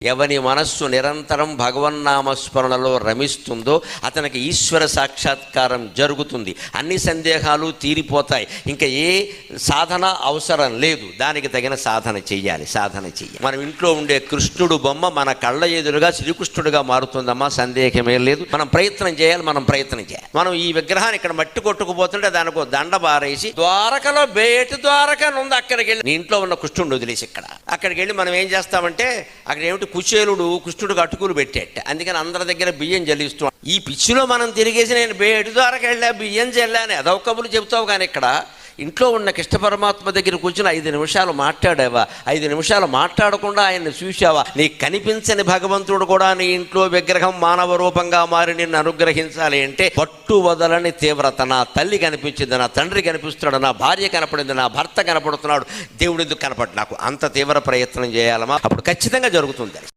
ఎవని మనస్సు నిరంతరం భగవన్నామస్మరణలో రమిస్తుందో అతనికి ఈశ్వర సాక్షాత్కారం జరుగుతుంది. అన్ని సందేహాలు తీరిపోతాయి. ఇంకా ఏ సాధన అవసరం లేదు. దానికి తగిన సాధన చెయ్యాలి. మనం ఇంట్లో ఉండే కృష్ణుడు బొమ్మ మన కళ్ళ ఎదురుగా శ్రీకృష్ణుడిగా మారుతుందమ్మా, సందేహమే లేదు. మనం ప్రయత్నం చేయాలి. మనం ఈ విగ్రహాన్ని ఇక్కడ మట్టి కొట్టుకుపోతుంటే దానికి దండ బారేసి ద్వారకలో బేటి ద్వారక ఉంది, అక్కడికి వెళ్ళి నీ ఇంట్లో ఉన్న కృష్ణుడిని వదిలేసి అక్కడికి వెళ్ళి మనం ఏం చేస్తామంటే అక్కడ ఏమిటి కుచేలుడు కృష్ణుడికి అటుకులు పెట్టేట, అందుకని అందరి దగ్గర బియ్యం జల్లిస్తున్నాం. ఈ పిచ్చిలో మనం తిరిగేసి నేను బేటి ద్వారాకి వెళ్ళా, బియ్యం చెల్లాని అదొక కబులు చెబుతావు. కానీ ఇక్కడ ఇంట్లో ఉన్న కృష్ణ పరమాత్మ దగ్గర కూర్చుని 5 నిమిషాలు మాట్లాడావా, 5 నిమిషాలు మాట్లాడకుండా ఆయన్ని చూసావా, నీకు కనిపించని భగవంతుడు కూడా నీ ఇంట్లో విగ్రహం మానవ రూపంగా మారి నిన్ను అనుగ్రహించాలి అంటే పట్టు వదలని తీవ్రత. నా తల్లి కనిపించింది, నా తండ్రి కనిపిస్తున్నాడు, నా భార్య కనపడింది, నా భర్త కనపడుతున్నాడు, దేవుడు ఎందుకు కనపడు నాకు, అంత తీవ్ర ప్రయత్నం చేయాలమ్మా, అప్పుడు ఖచ్చితంగా జరుగుతుంది.